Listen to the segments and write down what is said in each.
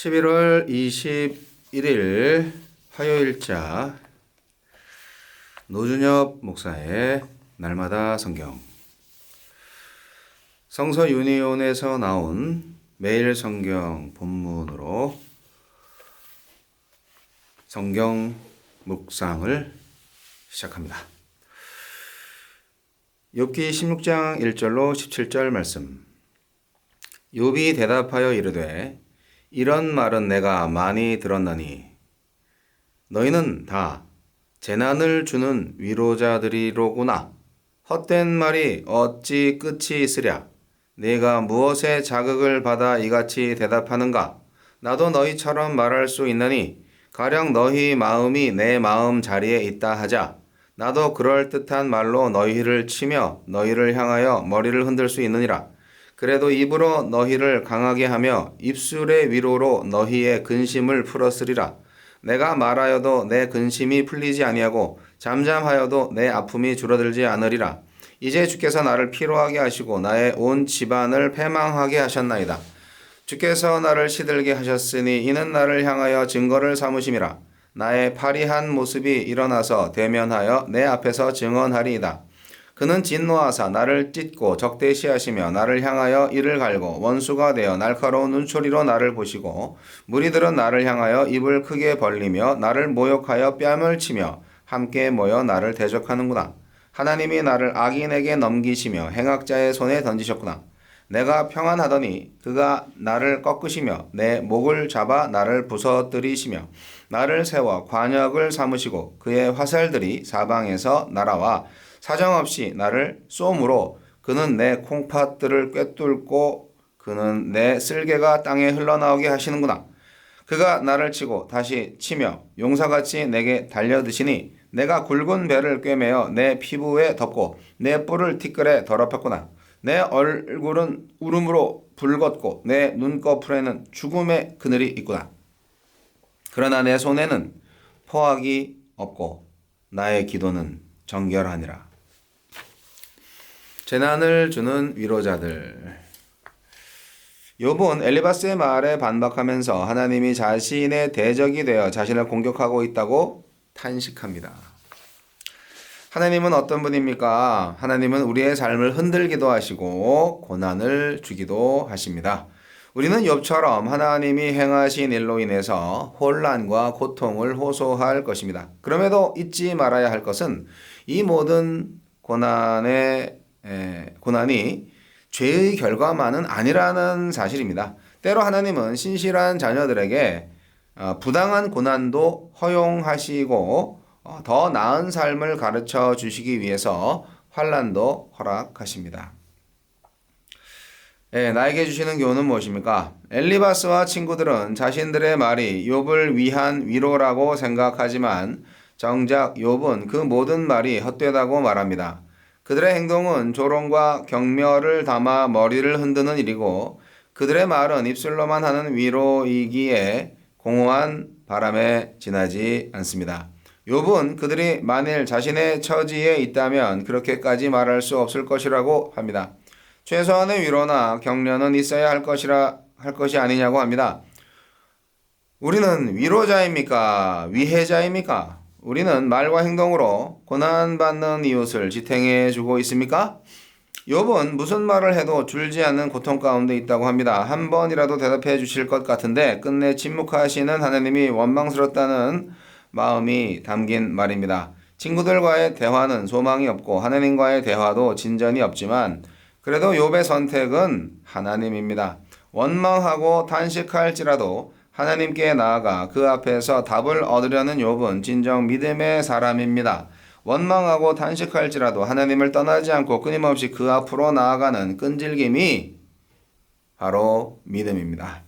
11월 21일 화요일자 노준엽 목사의 날마다 성경 성서 유니온에서 나온 매일 성경 본문으로 성경 묵상을 시작합니다. 욥기 16장 1절로 17절 말씀. 욥이 대답하여 이르되 이런 말은 내가 많이 들었나니 너희는 다 재난을 주는 위로자들이로구나. 헛된 말이 어찌 끝이 있으랴. 네가 무엇에 자극을 받아 이같이 대답하는가. 나도 너희처럼 말할 수 있나니 가령 너희 마음이 내 마음 자리에 있다 하자. 나도 그럴듯한 말로 너희를 치며 너희를 향하여 머리를 흔들 수 있느니라. 그래도 입으로 너희를 강하게 하며 입술의 위로로 너희의 근심을 풀었으리라. 내가 말하여도 내 근심이 풀리지 아니하고 잠잠하여도 내 아픔이 줄어들지 않으리라. 이제 주께서 나를 피로하게 하시고 나의 온 집안을 패망하게 하셨나이다. 주께서 나를 시들게 하셨으니 이는 나를 향하여 증거를 삼으심이라. 나의 파리한 모습이 일어나서 대면하여 내 앞에서 증언하리이다. 그는 진노하사 나를 찢고 적대시하시며 나를 향하여 이를 갈고 원수가 되어 날카로운 눈초리로 나를 보시고 무리들은 나를 향하여 입을 크게 벌리며 나를 모욕하여 뺨을 치며 함께 모여 나를 대적하는구나. 하나님이 나를 악인에게 넘기시며 행악자의 손에 던지셨구나. 내가 평안하더니 그가 나를 꺾으시며 내 목을 잡아 나를 부서뜨리시며 나를 세워 관역을 삼으시고 그의 화살들이 사방에서 날아와 사정없이 나를 쏘므로 그는 내 콩팥들을 꿰뚫고 그는 내 쓸개가 땅에 흘러나오게 하시는구나. 그가 나를 치고 다시 치며 용사같이 내게 달려드시니 내가 굵은 배를 꿰매어 내 피부에 덮고 내 뿔을 티끌에 더럽혔구나. 내 얼굴은 울음으로 붉었고 내 눈꺼풀에는 죽음의 그늘이 있구나. 그러나 내 손에는 포악이 없고 나의 기도는 정결하니라. 재난을 주는 위로자들. 욥은 엘리바스의 말에 반박하면서 하나님이 자신의 대적이 되어 자신을 공격하고 있다고 탄식합니다. 하나님은 어떤 분입니까? 하나님은 우리의 삶을 흔들기도 하시고 고난을 주기도 하십니다. 우리는 욥처럼 하나님이 행하신 일로 인해서 혼란과 고통을 호소할 것입니다. 그럼에도 잊지 말아야 할 것은 이 모든 고난이 죄의 결과만은 아니라는 사실입니다. 때로 하나님은 신실한 자녀들에게 부당한 고난도 허용하시고 더 나은 삶을 가르쳐 주시기 위해서 환난도 허락하십니다. 나에게 주시는 교훈은 무엇입니까? 엘리바스와 친구들은 자신들의 말이 욥을 위한 위로라고 생각하지만 정작 욥은 그 모든 말이 헛되다고 말합니다. 그들의 행동은 조롱과 격려를 담아 머리를 흔드는 일이고 그들의 말은 입술로만 하는 위로이기에 공허한 바람에 지나지 않습니다. 욥은 그들이 만일 자신의 처지에 있다면 그렇게까지 말할 수 없을 것이라고 합니다. 최소한의 위로나 격려는 있어야 할 것이 아니냐고 합니다. 우리는 위로자입니까? 위해자입니까? 우리는 말과 행동으로 고난받는 이웃을 지탱해 주고 있습니까? 욥은 무슨 말을 해도 줄지 않는 고통 가운데 있다고 합니다. 한 번이라도 대답해 주실 것 같은데 끝내 침묵하시는 하나님이 원망스럽다는 마음이 담긴 말입니다. 친구들과의 대화는 소망이 없고 하나님과의 대화도 진전이 없지만 그래도 욥의 선택은 하나님입니다. 원망하고 탄식할지라도 하나님께 나아가 그 앞에서 답을 얻으려는 욥은 진정 믿음의 사람입니다. 원망하고 탄식할지라도 하나님을 떠나지 않고 끊임없이 그 앞으로 나아가는 끈질김이 바로 믿음입니다.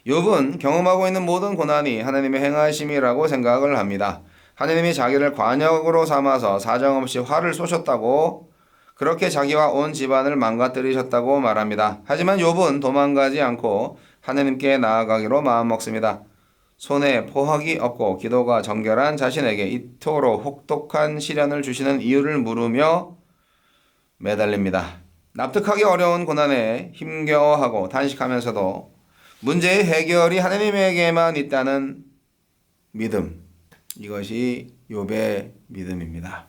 욥은 경험하고 있는 모든 고난이 하나님의 행하심이라고 생각을 합니다. 하나님이 자기를 관역으로 삼아서 사정없이 화를 쏘셨다고 그렇게 자기와 온 집안을 망가뜨리셨다고 말합니다. 하지만 욥은 도망가지 않고 하나님께 나아가기로 마음먹습니다. 손에 포악이 없고 기도가 정결한 자신에게 이토록 혹독한 시련을 주시는 이유를 물으며 매달립니다. 납득하기 어려운 고난에 힘겨워하고 탄식하면서도 문제의 해결이 하나님에게만 있다는 믿음. 이것이 욥의 믿음입니다.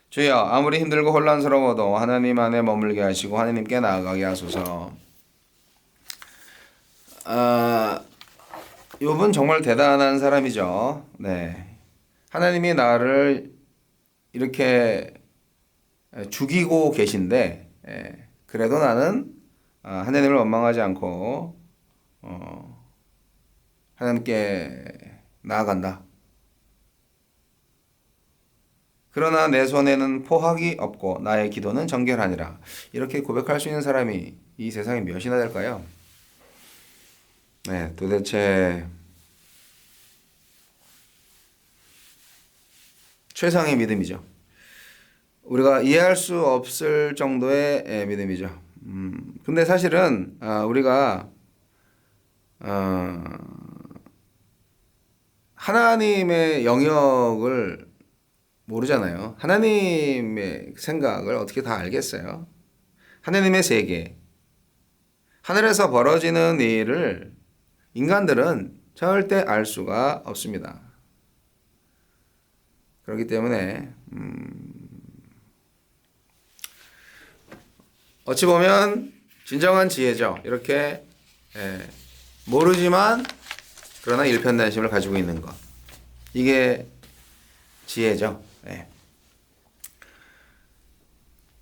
주여, 아무리 힘들고 혼란스러워도 하나님 안에 머물게 하시고 하나님께 나아가게 하소서. 욥은 정말 대단한 사람이죠. 네. 하나님이 나를 이렇게 죽이고 계신데, 그래도 나는 하나님을 원망하지 않고 하나님께 나아간다. 그러나 내 손에는 포학이 없고 나의 기도는 정결하니라. 이렇게 고백할 수 있는 사람이 이 세상에 몇이나 될까요? 네, 도대체 최상의 믿음이죠. 우리가 이해할 수 없을 정도의 믿음이죠. 근데 사실은 우리가 하나님의 영역을 모르잖아요. 하나님의 생각을 어떻게 다 알겠어요? 하나님의 세계, 하늘에서 벌어지는 일을 인간들은 절대 알 수가 없습니다. 그렇기 때문에 어찌 보면 진정한 지혜죠. 이렇게 모르지만 그러나 일편단심을 가지고 있는 것. 이게 지혜죠.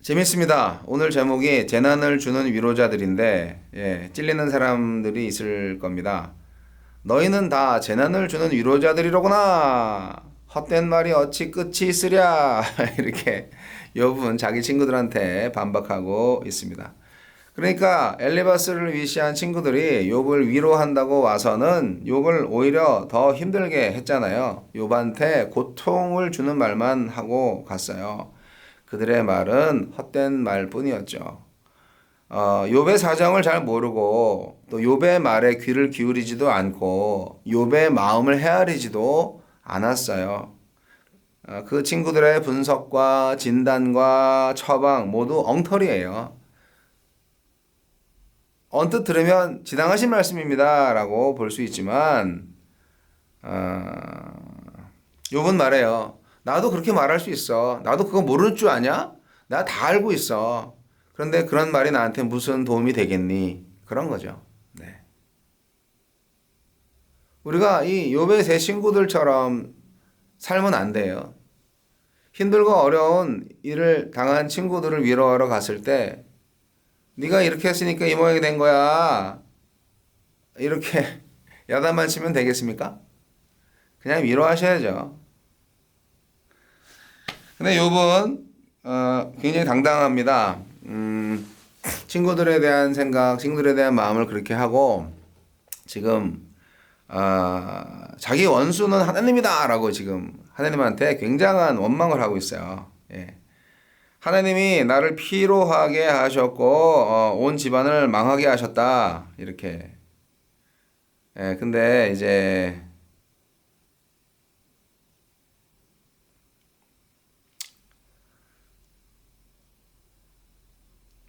재밌습니다. 오늘 제목이 재난을 주는 위로자들인데 찔리는 사람들이 있을 겁니다. 너희는 다 재난을 주는 위로자들이로구나. 헛된 말이 어찌 끝이 있으랴. 이렇게 욥은 자기 친구들한테 반박하고 있습니다. 그러니까 엘리바스를 위시한 친구들이 욥을 위로한다고 와서는 욥을 오히려 더 힘들게 했잖아요. 욥한테 고통을 주는 말만 하고 갔어요. 그들의 말은 헛된 말뿐이었죠. 욥의 사정을 잘 모르고 또 욥의 말에 귀를 기울이지도 않고 욥의 마음을 헤아리지도 않았어요. 그 친구들의 분석과 진단과 처방 모두 엉터리예요. 언뜻 들으면 지당하신 말씀입니다 라고 볼 수 있지만 욥은 말해요. 나도 그렇게 말할 수 있어. 나도 그거 모르는 줄 아냐? 나 다 알고 있어. 그런데 그런 말이 나한테 무슨 도움이 되겠니? 그런 거죠. 네. 우리가 이 욥의 세 친구들처럼 살면 안 돼요. 힘들고 어려운 일을 당한 친구들을 위로하러 갔을 때 네가 이렇게 했으니까 이 모양이 된 거야. 이렇게 야단만 치면 되겠습니까? 그냥 위로하셔야죠. 근데 욥은 굉장히 당당합니다. 친구들에 대한 생각, 친구들에 대한 마음을 그렇게 하고 지금 자기 원수는 하나님이다라고 지금 하나님한테 굉장한 원망을 하고 있어요. 하나님이 나를 피로하게 하셨고 온 집안을 망하게 하셨다. 이렇게. 근데 이제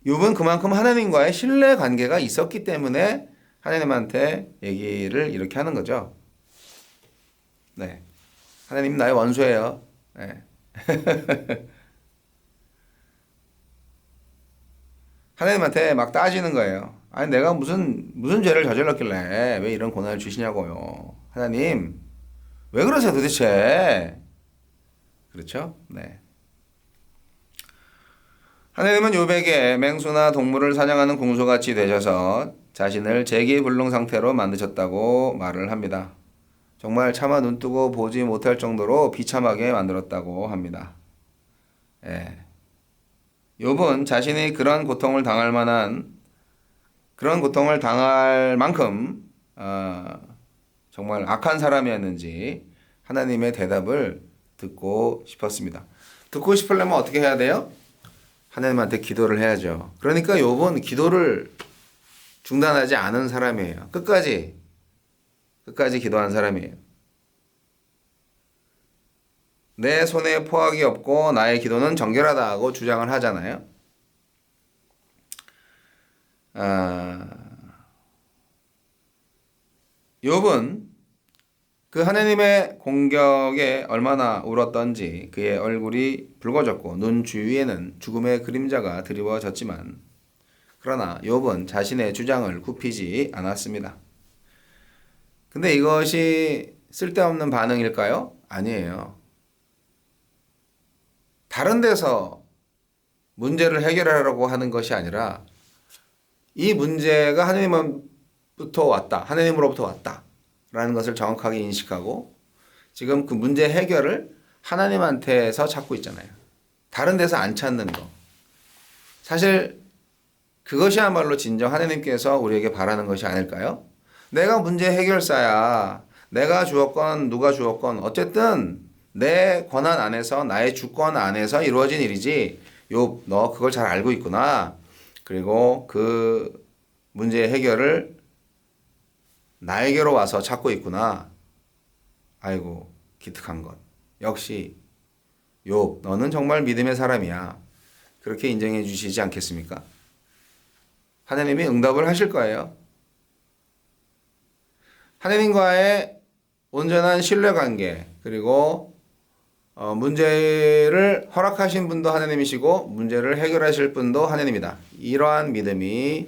욥은 그만큼 하나님과의 신뢰 관계가 있었기 때문에 하나님한테 얘기를 이렇게 하는 거죠. 네. 하나님 나의 원수예요. 네. 하나님한테 막 따지는 거예요. 아니 내가 무슨 죄를 저질렀길래 왜 이런 고난을 주시냐고요. 하나님 왜 그러세요 도대체. 그렇죠? 네. 하나님은 욥에게 맹수나 동물을 사냥하는 궁수같이 되셔서 자신을 재기불능 상태로 만드셨다고 말을 합니다. 정말 차마 눈뜨고 보지 못할 정도로 비참하게 만들었다고 합니다. 욥은 자신이 그런 고통을 당할 만큼 정말 악한 사람이었는지 하나님의 대답을 듣고 싶었습니다. 듣고 싶으려면 어떻게 해야 돼요? 하나님한테 기도를 해야죠. 그러니까 욥은 기도를 중단하지 않은 사람이에요. 끝까지 기도한 사람이에요. 내 손에 포악이 없고 나의 기도는 정결하다고 주장을 하잖아요. 욥은 그 하나님의 공격에 얼마나 울었던지 그의 얼굴이 붉어졌고 눈 주위에는 죽음의 그림자가 드리워졌지만 그러나 욥은 자신의 주장을 굽히지 않았습니다. 근데 이것이 쓸데없는 반응일까요? 아니에요. 다른 데서 문제를 해결하려고 하는 것이 아니라 이 문제가 하나님으로부터 왔다. 라는 것을 정확하게 인식하고 지금 그 문제 해결을 하나님한테서 찾고 있잖아요. 다른 데서 안 찾는 거. 사실 그것이야말로 진정 하나님께서 우리에게 바라는 것이 아닐까요? 내가 문제 해결사야. 내가 주었건 누가 주었건 어쨌든 내 권한 안에서 나의 주권 안에서 이루어진 일이지. 욥, 너 그걸 잘 알고 있구나. 그리고 그 문제 해결을 나에게로 와서 찾고 있구나. 아이고 기특한 것. 역시 욥, 너는 정말 믿음의 사람이야. 그렇게 인정해 주시지 않겠습니까? 하나님이 응답을 하실 거예요. 하나님과의 온전한 신뢰관계 그리고 문제를 허락하신 분도 하나님이시고 문제를 해결하실 분도 하나님이다. 이러한 믿음이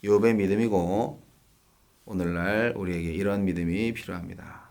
욥의 믿음이고 오늘날 우리에게 이런 믿음이 필요합니다.